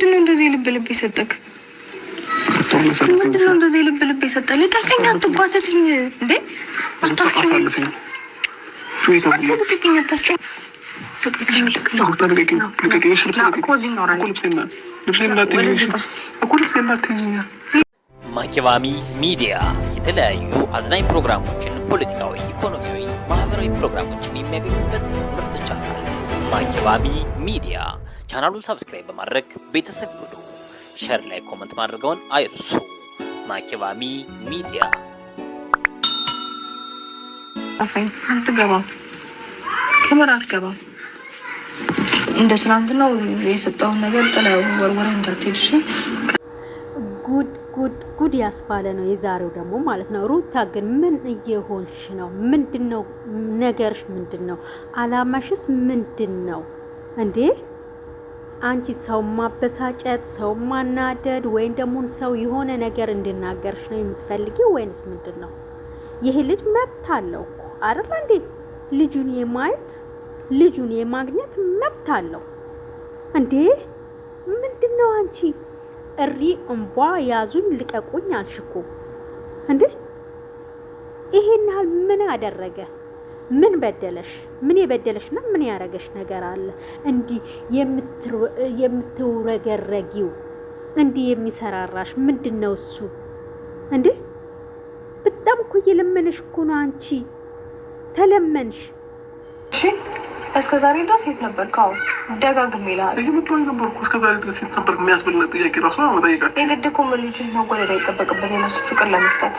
ምንድነው እንደዚህ ልብ የሰጠክ? ምንድነው እንደዚህ ልብ የሰጠህ? ልቀቀኝ፣ አትጓተትኝ እንዴ! አታስጨው ማኪባሚ ሚዲያ የተለያዩ አዝናኝ ፕሮግራሞችን፣ ፖለቲካዊ፣ ኢኮኖሚያዊ፣ ማህበራዊ ፕሮግራሞችን የሚያገኙበት ምርጥ ቻናል ማኪባሚ ሚዲያ። ቻናሉን ሰብስክራይብ በማድረግ ቤተሰብ ይሁኑ። ሼር ላይ ኮሜንት ማድረጋውን አይርሱ። ማኪባሚ ሚዲያ። አትገባም፣ ከምር አትገባም። እንደ ትናንትናው የሰጠውን ነገር ጥለው ወርወሬ እንዳትሄድሽ። ጉድ ያስባለ ነው የዛሬው ደግሞ ማለት ነው። ሩታ ግን ምን እየሆንሽ ነው? ምንድነው ነገርሽ? ምንድነው አላማሽስ? ምንድነው እንዴ? አንቺ ሰው ማበሳጨት፣ ሰው ማናደድ ወይም ደግሞ ሰው የሆነ ነገር እንድናገርሽ ነው የምትፈልጊው ወይንስ ምንድነው? ይሄ ልጅ መብት አለው እኮ አይደል እንዴ? ልጁን የማየት ልጁን የማግኘት መብት አለው እንዴ? ምንድነው አንቺ እሪ እንቧ ያዙኝ ልቀቁኝ አልሽ እኮ እንዴ? ይሄን ያህል ምን አደረገ? ምን በደለሽ? ምን የበደለሽና ምን ያረገሽ ነገር አለ? እንዲህ የምትውረገረጊው እንዲህ የሚሰራራሽ ምንድነው እሱ እንዴ? በጣም እኮ እየለመነሽ እኮ ነው። አንቺ ተለመንሽ። እሺ እስከ ዛሬ ድረስ የት ነበር? ካው ደጋግሜ ይላል የምትሆኝ ነበርኩ። እስከ ዛሬ ድረስ የት ነበር የሚያስብል ጥያቄ ራሱ መጠየቃቸው የግድ እኮ ልጅ መወለድ አይጠበቅበት የነሱ ፍቅር ለመስጠት።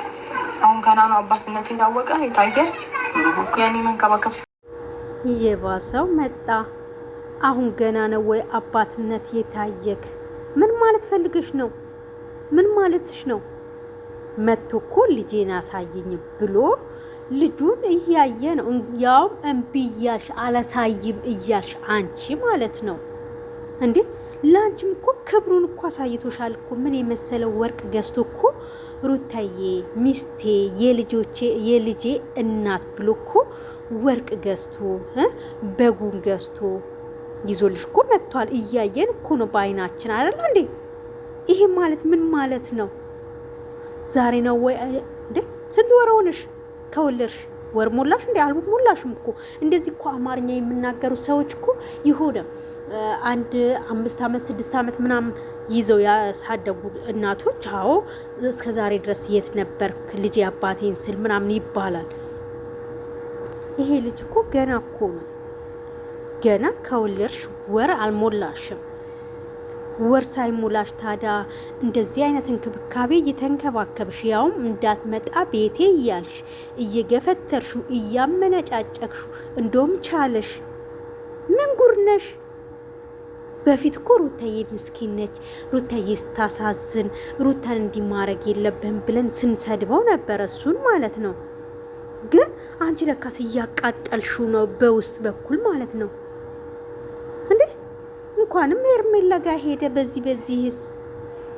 አሁን ገና ነው አባትነት የታወቀ የታየ ያኔ መንከባከብ የባሰው መጣ። አሁን ገና ነው ወይ አባትነት የታየክ? ምን ማለት ፈልገሽ ነው? ምን ማለትሽ ነው? መጥቶ እኮ ልጄን አሳየኝ ብሎ ልጁን እያየ ነው። ያውም እምቢ እያልሽ አላሳይም እያልሽ አንቺ ማለት ነው እንዴ? ላንቺም እኮ ክብሩን እኮ አሳይቶሻል እኮ። ምን የመሰለው ወርቅ ገዝቶ እኮ ሩታዬ ሚስቴ የልጄ እናት ብሎ እኮ ወርቅ ገዝቶ በጉን ገዝቶ ይዞልሽ እኮ መጥቷል። እያየን እኮ ነው በአይናችን አይደል እንዴ? ይሄ ማለት ምን ማለት ነው? ዛሬ ነው ወይ እንዴ? ስንት ወር ሆነሽ ከወለድሽ? ወር ሞላሽ እንዴ? አልሞላሽም እኮ። እንደዚህ እኮ አማርኛ የሚናገሩ ሰዎች እኮ የሆነ 1 5 ዓመት 6 ዓመት ምናምን ይዘው ያሳደጉ እናቶች አዎ እስከ ዛሬ ድረስ የት ነበርክ ልጅ አባቴን ስል ምናምን ይባላል። ይሄ ልጅ እኮ ገና እኮ ነው። ገና ከወለድሽ ወር አልሞላሽም። ወር ሳይሞላሽ ታዲያ እንደዚህ አይነት እንክብካቤ እየተንከባከብሽ ያውም እንዳትመጣ ቤቴ እያልሽ እየገፈተርሹ እያመነጫጨቅሹ እንደውም ቻለሽ። ምን ጉር ነሽ? በፊት እኮ ሩታዬ ምስኪን ነች፣ ሩታዬ ስታሳዝን፣ ሩታን እንዲማረግ የለብህም ብለን ስንሰድበው ነበር፣ እሱን ማለት ነው። ግን አንቺ ለካስ እያቃጠልሹ ነው በውስጥ በኩል ማለት ነው እንዴ? እንኳንም ሄርሜላ ጋር ሄደ። በዚህስ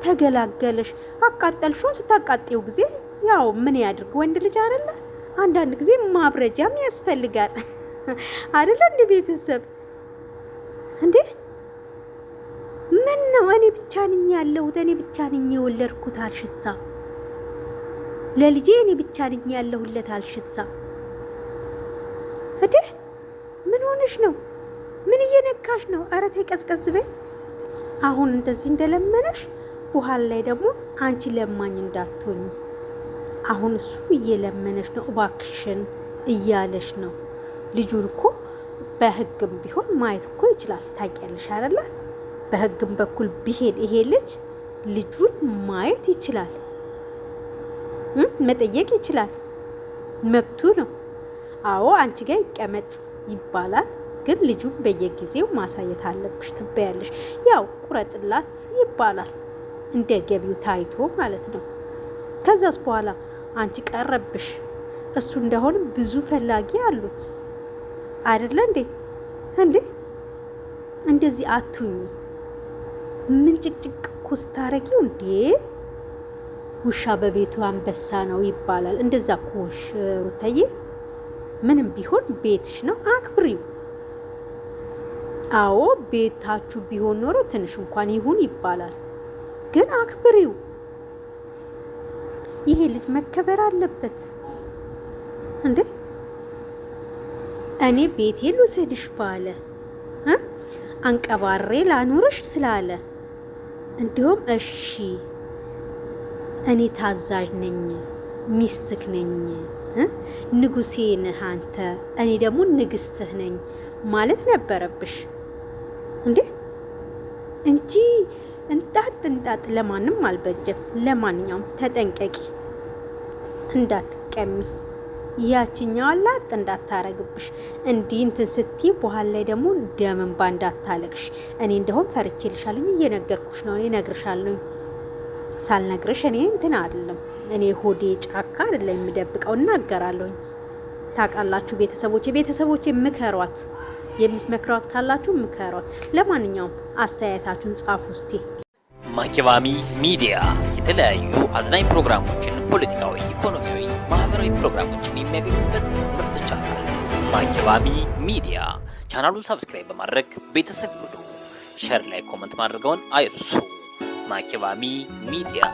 ተገላገለሽ። አቃጠልሹ። ስታቃጤው ጊዜ ያው ምን ያድርግ ወንድ ልጅ አይደለ? አንዳንድ ጊዜ ማብረጃም ያስፈልጋል አይደለ? እንደ ቤተሰብ እንዴ ምን ነው? እኔ ብቻ ነኝ ያለሁት፣ እኔ ብቻ ነኝ የወለድኩት አልሽሳ? ለልጄ እኔ ብቻ ነኝ ያለሁለት አልሽሳ? እንዴ ምን ሆነሽ ነው? ምን እየነካሽ ነው? ኧረ ተይ ቀዝቀዝ በይ። አሁን እንደዚህ እንደለመነሽ በኋላ ላይ ደግሞ አንቺ ለማኝ እንዳትሆኝ። አሁን እሱ እየለመነሽ ነው፣ እባክሽን እያለሽ ነው። ልጁን እኮ በህግም ቢሆን ማየት እኮ ይችላል። ታውቂያለሽ አይደለ? በህግም በኩል ቢሄድ ይሄ ልጅ ልጁን ማየት ይችላል፣ መጠየቅ ይችላል፣ መብቱ ነው። አዎ አንቺ ጋር ይቀመጥ ይባላል፣ ግን ልጁን በየጊዜው ማሳየት አለብሽ ትበያለሽ። ያው ቁረጥላት ይባላል እንደ ገቢው ታይቶ ማለት ነው። ከዛስ በኋላ አንቺ ቀረብሽ። እሱ እንደሆነ ብዙ ፈላጊ አሉት አይደለ እንዴ? እንዴ እንደዚህ አቱኝ። ምን ጭቅጭቅ ኮስታረጊው እንዴ? ውሻ በቤቱ አንበሳ ነው ይባላል። እንደዛ ኮሽ ሩታዬ፣ ምንም ቢሆን ቤትሽ ነው፣ አክብሪው። አዎ ቤታችሁ ቢሆን ኖሮ ትንሽ እንኳን ይሁን ይባላል፣ ግን አክብሪው። ይሄ ልጅ መከበር አለበት እንዴ! እኔ ቤቴ ልውሰድሽ ባለ አንቀባሬ ላኑርሽ ስላለ እንዲሁም እሺ እኔ ታዛዥ ነኝ፣ ሚስትህ ነኝ፣ ንጉሴ ነህ አንተ፣ እኔ ደግሞ ንግስትህ ነኝ ማለት ነበረብሽ እንዴ እንጂ እንጣጥ ለማንም አልበጀም። ለማንኛውም ተጠንቀቂ እንዳትቀሚ፣ ያችኛዋ ላጥ እንዳታረግብሽ። እንዲህ እንትን ስትይ በኋላ ላይ ደግሞ ደም እንባ እንዳታለቅሽ። እኔ እንደሆን ፈርቼልሻለሁ፣ እየነገርኩሽ ነው። እኔ እነግርሻለሁ፣ ሳልነግርሽ እኔ እንትን አይደለም። እኔ ሆዴ ጫካ አይደለም የምደብቀው፣ እናገራለሁ። ታውቃላችሁ ቤተሰቦቼ ምከሯት፣ የምትመክሯት ካላችሁ ምከሯት። ለማንኛውም አስተያየታችሁን ጻፉ እስቲ። ማኪባሚ ሚዲያ የተለያዩ አዝናኝ ፕሮግራሞችን፣ ፖለቲካዊ፣ ኢኮኖሚያዊ፣ ማህበራዊ ፕሮግራሞችን የሚያገኙበት ምርጥ ቻናል ማኪባሚ ሚዲያ። ቻናሉን ሰብስክራይብ በማድረግ ቤተሰብ ይሁኑ። ሼር ላይ ኮመንት ማድረገውን አይርሱ። ማኪባሚ ሚዲያ